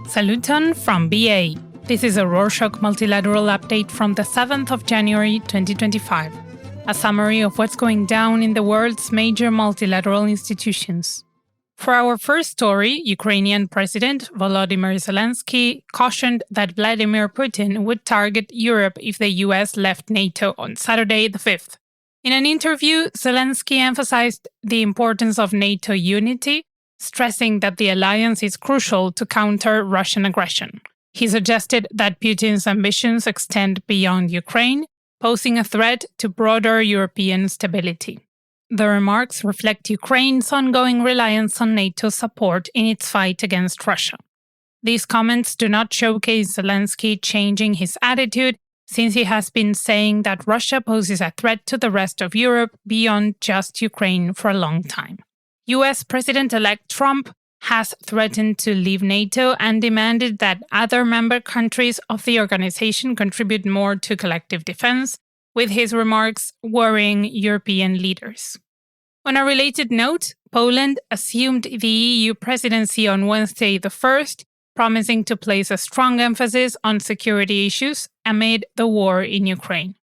Saluton from BA. This is a Rorschach Multilateral update from the 7th of January 2025. A summary of what's going down in the world's major multilateral institutions. For our first story, Ukrainian President Volodymyr Zelenskyy cautioned that Vladimir Putin would target Europe if the US left NATO on Saturday the 5th. In an interview, Zelenskyy emphasized the importance of NATO unity, stressing that the alliance is crucial to counter Russian aggression. He suggested that Putin's ambitions extend beyond Ukraine, posing a threat to broader European stability. The remarks reflect Ukraine's ongoing reliance on NATO support in its fight against Russia. These comments do not showcase Zelenskyy changing his attitude, since he has been saying that Russia poses a threat to the rest of Europe beyond just Ukraine for a long time. US President-elect Trump has threatened to leave NATO and demanded that other member countries of the organization contribute more to collective defense, with his remarks worrying European leaders. On a related note, Poland assumed the EU presidency on Wednesday the 1st, promising to place a strong emphasis on security issues amid the war in Ukraine.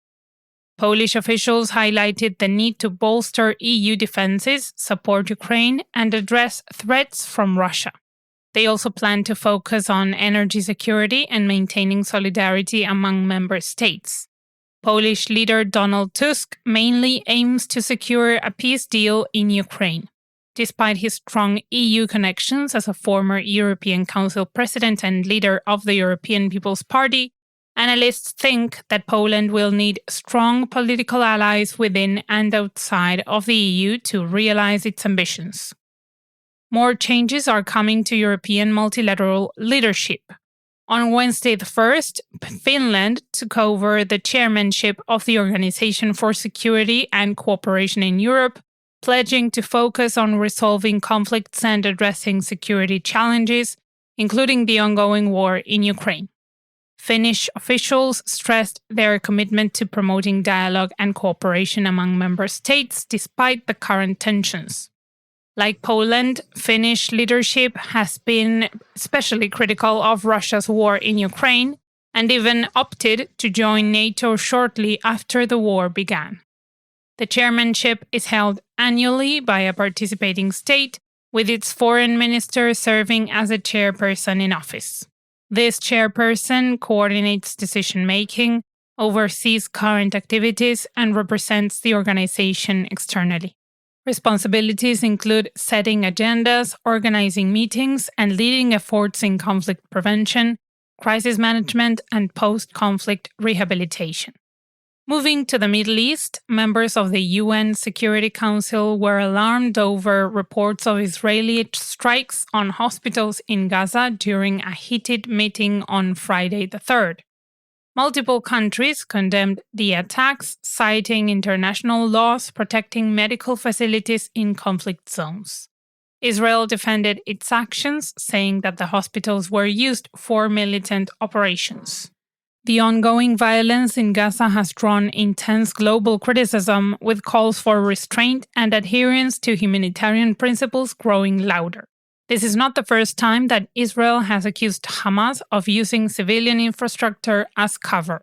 Polish officials highlighted the need to bolster EU defenses, support Ukraine, and address threats from Russia. They also plan to focus on energy security and maintaining solidarity among member states. Polish leader Donald Tusk mainly aims to secure a peace deal in Ukraine. Despite his strong EU connections as a former European Council president and leader of the European People's Party, analysts think that Poland will need strong political allies within and outside of the EU to realize its ambitions. More changes are coming to European multilateral leadership. On Wednesday the 1st, Finland took over the chairmanship of the Organization for Security and Cooperation in Europe, pledging to focus on resolving conflicts and addressing security challenges, including the ongoing war in Ukraine. Finnish officials stressed their commitment to promoting dialogue and cooperation among member states despite the current tensions. Like Poland, Finnish leadership has been especially critical of Russia's war in Ukraine and even opted to join NATO shortly after the war began. The chairmanship is held annually by a participating state, with its foreign minister serving as a chairperson in office. This chairperson coordinates decision-making, oversees current activities, and represents the organization externally. Responsibilities include setting agendas, organizing meetings, and leading efforts in conflict prevention, crisis management, and post-conflict rehabilitation. Moving to the Middle East, members of the UN Security Council were alarmed over reports of Israeli strikes on hospitals in Gaza during a heated meeting on Friday the 3rd. Multiple countries condemned the attacks, citing international laws protecting medical facilities in conflict zones. Israel defended its actions, saying that the hospitals were used for militant operations. The ongoing violence in Gaza has drawn intense global criticism, with calls for restraint and adherence to humanitarian principles growing louder. This is not the first time that Israel has accused Hamas of using civilian infrastructure as cover.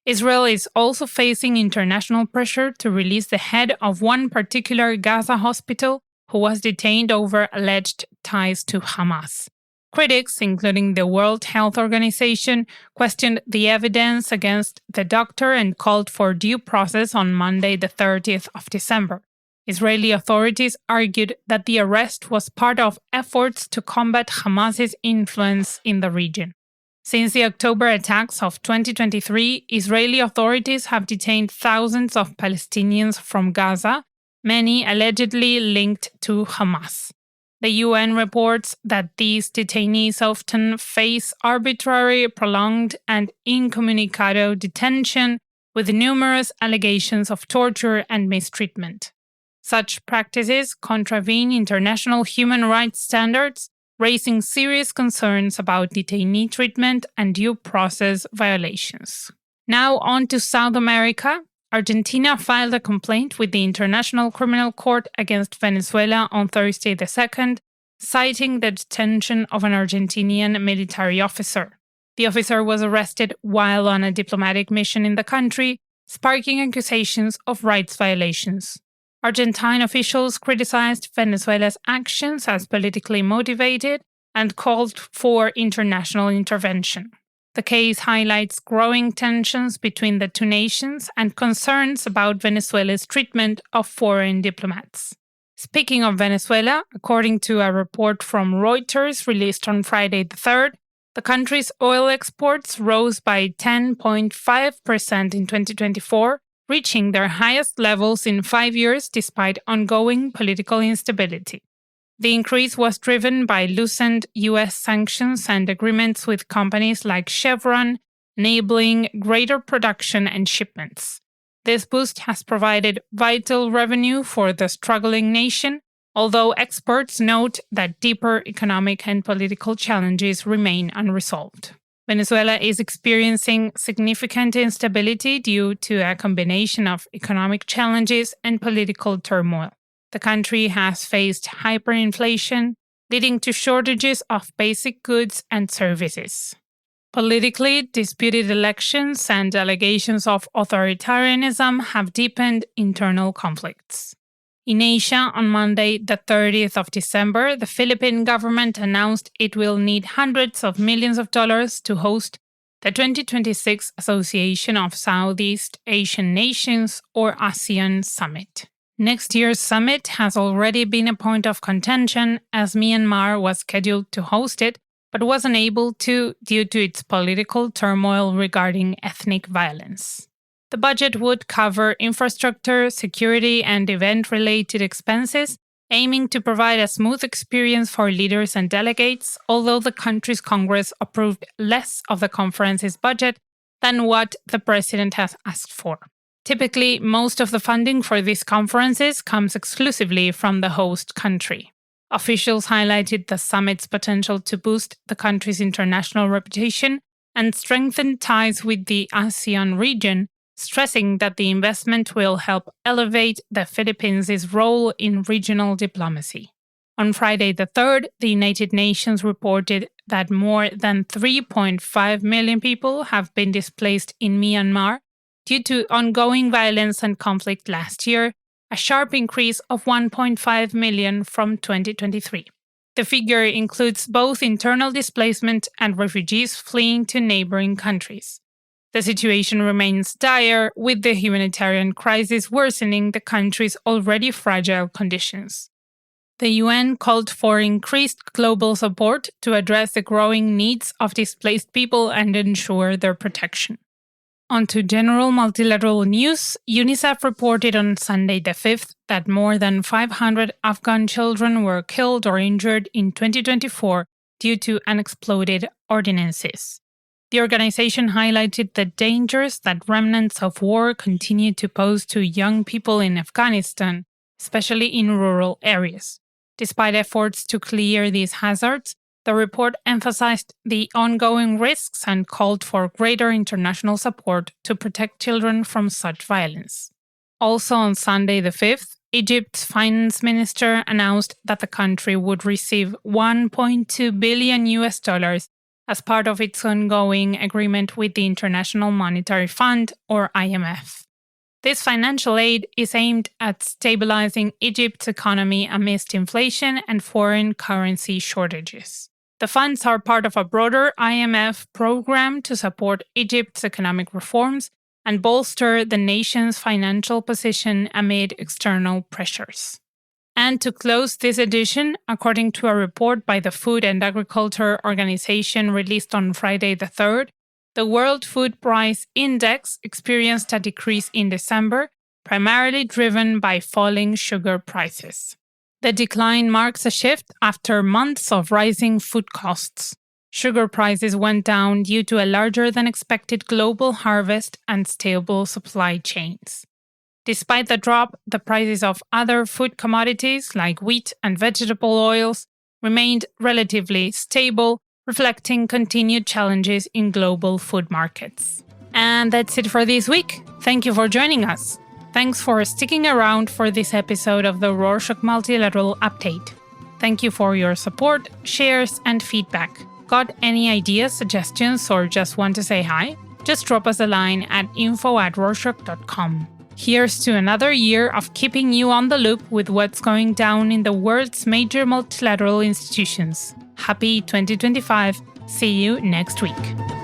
Israel is also facing international pressure to release the head of one particular Gaza hospital who was detained over alleged ties to Hamas. Critics, including the World Health Organization, questioned the evidence against the doctor and called for due process on Monday, the 30th of December. Israeli authorities argued that the arrest was part of efforts to combat Hamas's influence in the region. Since the October attacks of 2023, Israeli authorities have detained thousands of Palestinians from Gaza, many allegedly linked to Hamas. The UN reports that these detainees often face arbitrary, prolonged, and incommunicado detention, with numerous allegations of torture and mistreatment. Such practices contravene international human rights standards, raising serious concerns about detainee treatment and due process violations. Now on to South America. Argentina filed a complaint with the International Criminal Court against Venezuela on Thursday the 2nd, citing the detention of an Argentinian military officer. The officer was arrested while on a diplomatic mission in the country, sparking accusations of rights violations. Argentine officials criticized Venezuela's actions as politically motivated and called for international intervention. The case highlights growing tensions between the two nations and concerns about Venezuela's treatment of foreign diplomats. Speaking of Venezuela, according to a report from Reuters released on Friday the 3rd, the country's oil exports rose by 10.5% in 2024, reaching their highest levels in 5 years despite ongoing political instability. The increase was driven by loosened U.S. sanctions and agreements with companies like Chevron, enabling greater production and shipments. This boost has provided vital revenue for the struggling nation, although experts note that deeper economic and political challenges remain unresolved. Venezuela is experiencing significant instability due to a combination of economic challenges and political turmoil. The country has faced hyperinflation, leading to shortages of basic goods and services. Politically, disputed elections and allegations of authoritarianism have deepened internal conflicts. In Asia, on Monday, the 30th of December, the Philippine government announced it will need hundreds of millions of dollars to host the 2026 Association of Southeast Asian Nations, or ASEAN Summit. Next year's summit has already been a point of contention, as Myanmar was scheduled to host it, but was unable to due to its political turmoil regarding ethnic violence. The budget would cover infrastructure, security, and event-related expenses, aiming to provide a smooth experience for leaders and delegates, although the country's Congress approved less of the conference's budget than what the president has asked for. Typically, most of the funding for these conferences comes exclusively from the host country. Officials highlighted the summit's potential to boost the country's international reputation and strengthen ties with the ASEAN region, stressing that the investment will help elevate the Philippines' role in regional diplomacy. On Friday the 3rd, the United Nations reported that more than 3.5 million people have been displaced in Myanmar due to ongoing violence and conflict last year, a sharp increase of 1.5 million from 2023. The figure includes both internal displacement and refugees fleeing to neighboring countries. The situation remains dire, with the humanitarian crisis worsening the country's already fragile conditions. The UN called for increased global support to address the growing needs of displaced people and ensure their protection. On to general multilateral news, UNICEF reported on Sunday the 5th that more than 500 Afghan children were killed or injured in 2024 due to unexploded ordnances. The organization highlighted the dangers that remnants of war continue to pose to young people in Afghanistan, especially in rural areas. Despite efforts to clear these hazards, the report emphasized the ongoing risks and called for greater international support to protect children from such violence. Also on Sunday the 5th, Egypt's finance minister announced that the country would receive $1.2 billion as part of its ongoing agreement with the International Monetary Fund, or IMF. This financial aid is aimed at stabilizing Egypt's economy amidst inflation and foreign currency shortages. The funds are part of a broader IMF program to support Egypt's economic reforms and bolster the nation's financial position amid external pressures. And to close this edition, according to a report by the Food and Agriculture Organization released on Friday the 3rd, the World Food Price Index experienced a decrease in December, primarily driven by falling sugar prices. The decline marks a shift after months of rising food costs. Sugar prices went down due to a larger-than-expected global harvest and stable supply chains. Despite the drop, the prices of other food commodities like wheat and vegetable oils remained relatively stable, reflecting continued challenges in global food markets. And that's it for this week. Thank you for joining us. Thanks for sticking around for this episode of the Rorschach Multilateral Update. Thank you for your support, shares, and feedback. Got any ideas, suggestions, or just want to say hi? Just drop us a line at info@rorschach.com. Here's to another year of keeping you on the loop with what's going down in the world's major multilateral institutions. Happy 2025. See you next week.